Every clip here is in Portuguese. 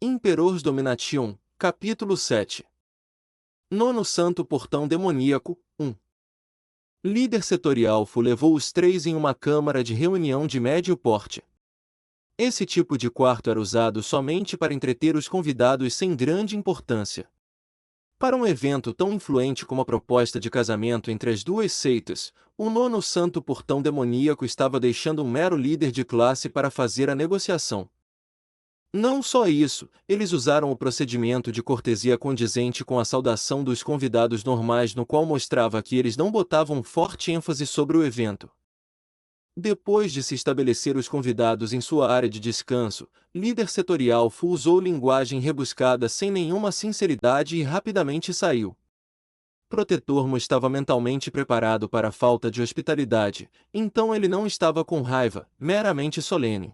Imperors Domination, capítulo 7. Nono Santo Portão Demoníaco, 1. Líder setorial Fu levou os três em uma câmara de reunião de médio porte. Esse tipo de quarto era usado somente para entreter os convidados sem grande importância. Para um evento tão influente como a proposta de casamento entre as duas seitas, o Nono Santo Portão Demoníaco estava deixando um mero líder de classe para fazer a negociação. Não só isso, eles usaram o procedimento de cortesia condizente com a saudação dos convidados normais, no qual mostrava que eles não botavam forte ênfase sobre o evento. Depois de se estabelecer os convidados em sua área de descanso, líder setorial Fu usou linguagem rebuscada sem nenhuma sinceridade e rapidamente saiu. Protetor Mo estava mentalmente preparado para a falta de hospitalidade, então ele não estava com raiva, meramente solene.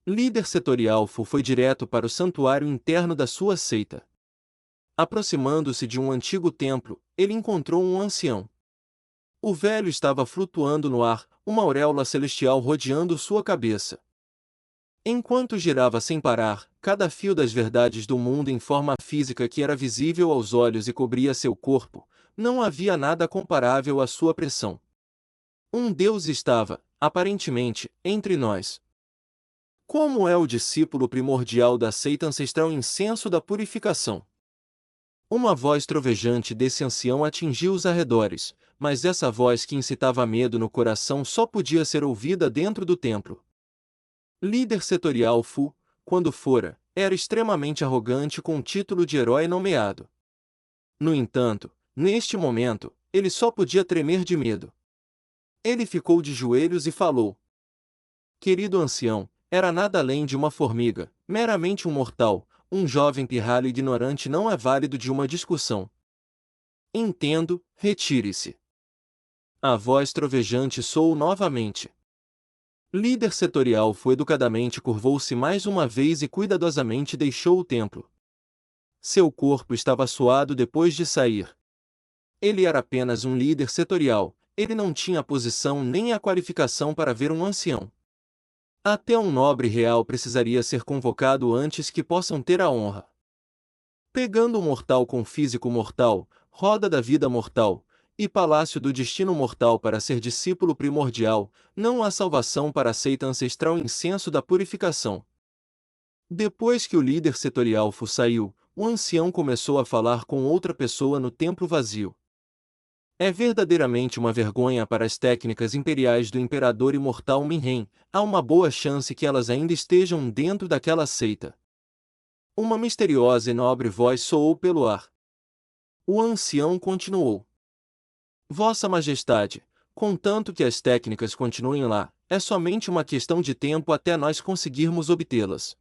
Líder setorial Fu foi direto para o santuário interno da sua seita. Aproximando-se de um antigo templo, ele encontrou um ancião. O velho estava flutuando no ar, uma auréola celestial rodeando sua cabeça. Enquanto girava sem parar, cada fio das verdades do mundo em forma física que era visível aos olhos e cobria seu corpo, não havia nada comparável à sua pressão. Um Deus estava, aparentemente, entre nós. Como é o discípulo primordial da seita ancestral incenso da purificação? Uma voz trovejante desse ancião atingiu os arredores, mas essa voz que incitava medo no coração só podia ser ouvida dentro do templo. Líder setorial Fu, quando fora, era extremamente arrogante com o título de herói nomeado. No entanto, neste momento, ele só podia tremer de medo. Ele ficou de joelhos e falou: Querido ancião, era nada além de uma formiga, meramente um mortal, um jovem pirralho ignorante não é válido de uma discussão. Entendo, retire-se. A voz trovejante soou novamente. Líder setorial Fu educadamente curvou-se mais uma vez e cuidadosamente deixou o templo. Seu corpo estava suado depois de sair. Ele era apenas um líder setorial, ele não tinha a posição nem a qualificação para ver um ancião. Até um nobre real precisaria ser convocado antes que possam ter a honra. Pegando o mortal com físico mortal, roda da vida mortal, e palácio do destino mortal para ser discípulo primordial, não há salvação para a seita ancestral incenso da purificação. Depois que o líder setorial Fu saiu, o ancião começou a falar com outra pessoa no templo vazio. É verdadeiramente uma vergonha para as técnicas imperiais do imperador imortal Minhen, há uma boa chance que elas ainda estejam dentro daquela seita. Uma misteriosa e nobre voz soou pelo ar. O ancião continuou. Vossa Majestade, contanto que as técnicas continuem lá, é somente uma questão de tempo até nós conseguirmos obtê-las.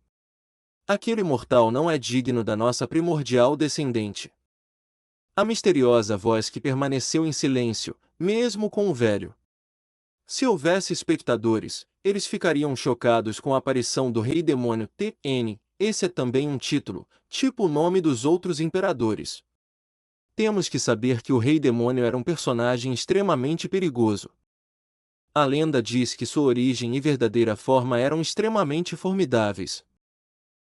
Aquele mortal não é digno da nossa primordial descendente. A misteriosa voz que permaneceu em silêncio, mesmo com o velho. Se houvesse espectadores, eles ficariam chocados com a aparição do Rei Demônio TN, esse é também um título, tipo o nome dos outros imperadores. Temos que saber que o Rei Demônio era um personagem extremamente perigoso. A lenda diz que sua origem e verdadeira forma eram extremamente formidáveis.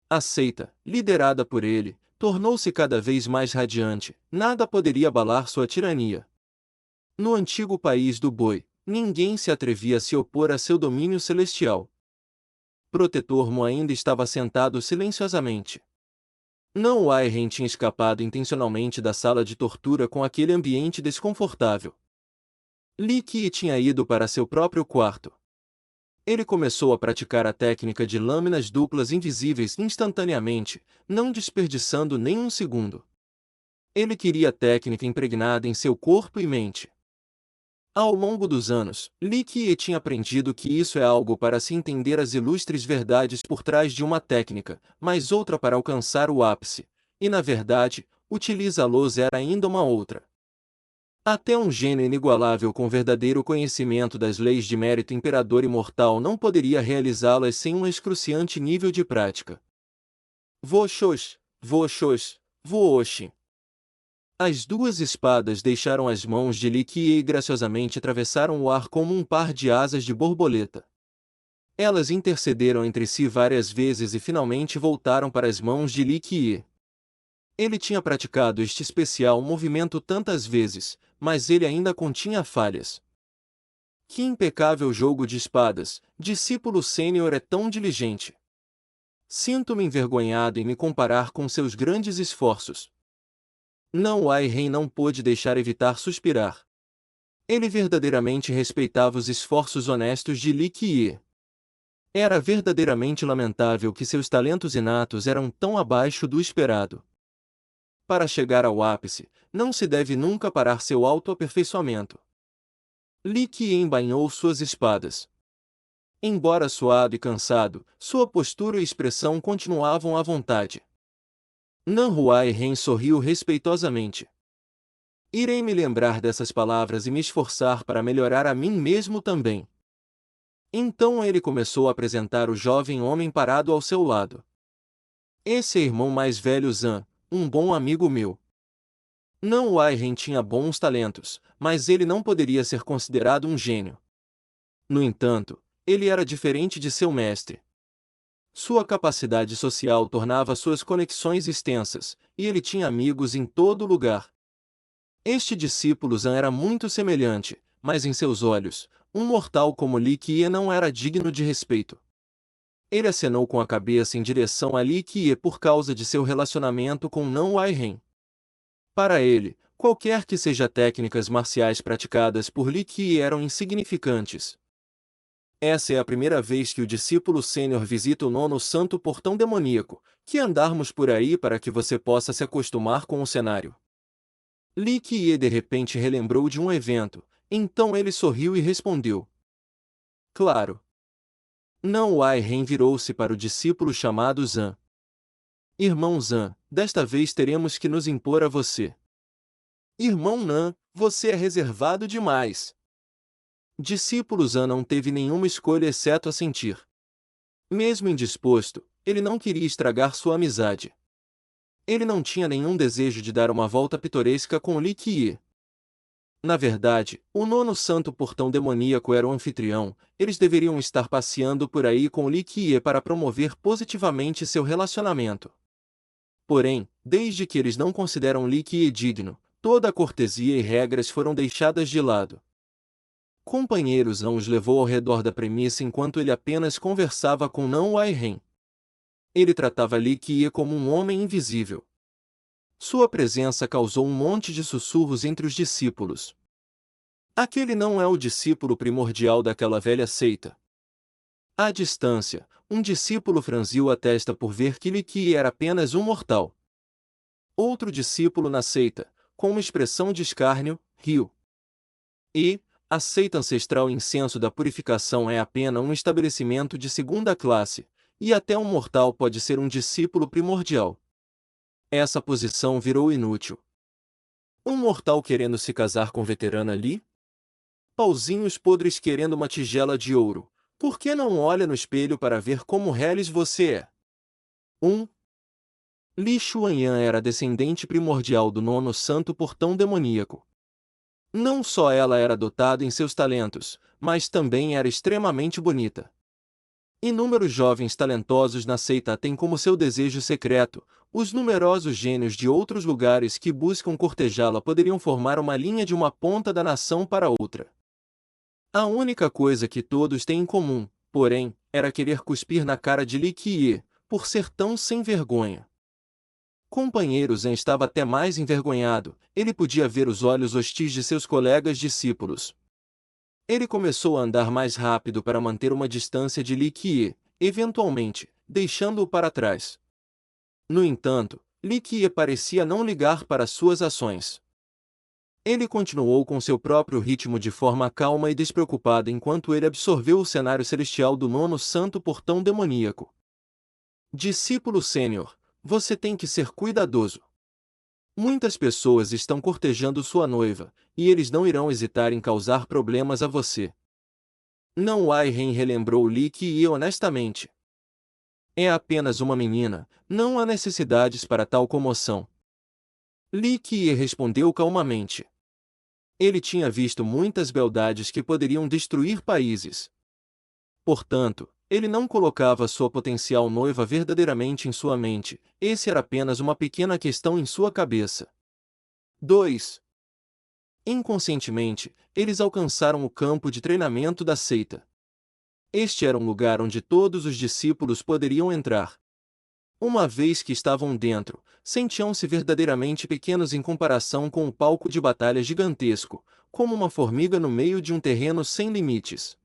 A seita, liderada por ele, tornou-se cada vez mais radiante, nada poderia abalar sua tirania. No antigo país do boi, ninguém se atrevia a se opor a seu domínio celestial. Protetor Mo ainda estava sentado silenciosamente. Não o Airen tinha escapado intencionalmente da sala de tortura com aquele ambiente desconfortável. Li Qi tinha ido para seu próprio quarto. Ele começou a praticar a técnica de lâminas duplas invisíveis instantaneamente, não desperdiçando nem um segundo. Ele queria a técnica impregnada em seu corpo e mente. Ao longo dos anos, Li Qi tinha aprendido que isso é algo para se entender as ilustres verdades por trás de uma técnica, mas outra para alcançar o ápice, e na verdade, utilizá-los era ainda uma outra. Até um gênio inigualável com verdadeiro conhecimento das leis de mérito imperador imortal não poderia realizá-las sem um excruciante nível de prática. Voxox, voxox, vooxi. As duas espadas deixaram as mãos de Li Qi e graciosamente atravessaram o ar como um par de asas de borboleta. Elas intercederam entre si várias vezes e finalmente voltaram para as mãos de Li Qiye. Ele tinha praticado este especial movimento tantas vezes, mas ele ainda continha falhas. Que impecável jogo de espadas, discípulo sênior é tão diligente. Sinto-me envergonhado em me comparar com seus grandes esforços. Não Wai-Ren não pôde deixar evitar suspirar. Ele verdadeiramente respeitava os esforços honestos de Li Qiye. Era verdadeiramente lamentável que seus talentos inatos eram tão abaixo do esperado. Para chegar ao ápice, não se deve nunca parar seu autoaperfeiçoamento. Li Qiye embainhou suas espadas. Embora suado e cansado, sua postura e expressão continuavam à vontade. Nan Huai-Ren sorriu respeitosamente. Irei me lembrar dessas palavras e me esforçar para melhorar a mim mesmo também. Então ele começou a apresentar o jovem homem parado ao seu lado. Esse é o irmão mais velho Zan, um bom amigo meu. Nan Huai-Ren tinha bons talentos, mas ele não poderia ser considerado um gênio. No entanto, ele era diferente de seu mestre. Sua capacidade social tornava suas conexões extensas, e ele tinha amigos em todo lugar. Este discípulo Zan era muito semelhante, mas em seus olhos, um mortal como Li Qiye não era digno de respeito. Ele acenou com a cabeça em direção a Li Qiye por causa de seu relacionamento com Nan Huai-Ren. Para ele, qualquer que seja técnicas marciais praticadas por Li Qiye eram insignificantes. Essa é a primeira vez que o discípulo sênior visita o nono santo portão demoníaco, que andarmos por aí para que você possa se acostumar com o cenário. Li Qiye de repente relembrou de um evento, então ele sorriu e respondeu. Claro. Nan Huai-Ren virou-se para o discípulo chamado Zan. Irmão Zan, desta vez teremos que nos impor a você. Irmão Nan, você é reservado demais. Discípulo Zan não teve nenhuma escolha exceto assentir. Mesmo indisposto, ele não queria estragar sua amizade. Ele não tinha nenhum desejo de dar uma volta pitoresca com Li Qiye. Na verdade, o nono santo portão demoníaco era o anfitrião, eles deveriam estar passeando por aí com Li Qiye para promover positivamente seu relacionamento. Porém, desde que eles não consideram Li Qiye digno, toda a cortesia e regras foram deixadas de lado. Companheiros não os levou ao redor da premissa enquanto ele apenas conversava com Nan Huai-Ren. Ele tratava Li Qiye como um homem invisível. Sua presença causou um monte de sussurros entre os discípulos. Aquele não é o discípulo primordial daquela velha seita. À distância, um discípulo franziu a testa por ver que Li Qiye era apenas um mortal. Outro discípulo na seita, com uma expressão de escárnio, riu. A seita ancestral Incenso da Purificação é apenas um estabelecimento de segunda classe, e até um mortal pode ser um discípulo primordial. Essa posição virou inútil. Um mortal querendo se casar com veterana Li? Pauzinhos podres querendo uma tigela de ouro. Por que não olha no espelho para ver como reles você é? Li Xuanyan era descendente primordial do nono santo portão demoníaco. Não só ela era dotada em seus talentos, mas também era extremamente bonita. Inúmeros jovens talentosos na seita têm como seu desejo secreto, os numerosos gênios de outros lugares que buscam cortejá-la poderiam formar uma linha de uma ponta da nação para outra. A única coisa que todos têm em comum, porém, era querer cuspir na cara de Li Qiye, por ser tão sem vergonha. Companheiro Zen estava até mais envergonhado, ele podia ver os olhos hostis de seus colegas discípulos. Ele começou a andar mais rápido para manter uma distância de Li Qiye, eventualmente, deixando-o para trás. No entanto, Li Qiye parecia não ligar para suas ações. Ele continuou com seu próprio ritmo de forma calma e despreocupada enquanto ele absorveu o cenário celestial do nono santo portão demoníaco. Discípulo sênior, você tem que ser cuidadoso. Muitas pessoas estão cortejando sua noiva, e eles não irão hesitar em causar problemas a você. Nan Huai-Ren relembrou Li Qiye honestamente. É apenas uma menina, não há necessidades para tal comoção. Li Qiye respondeu calmamente. Ele tinha visto muitas beldades que poderiam destruir países. Portanto, Ele não colocava sua potencial noiva verdadeiramente em sua mente, esse era apenas uma pequena questão em sua cabeça. 2. Inconscientemente, eles alcançaram o campo de treinamento da seita. Este era um lugar onde todos os discípulos poderiam entrar. Uma vez que estavam dentro, sentiam-se verdadeiramente pequenos em comparação com o palco de batalha gigantesco, como uma formiga no meio de um terreno sem limites.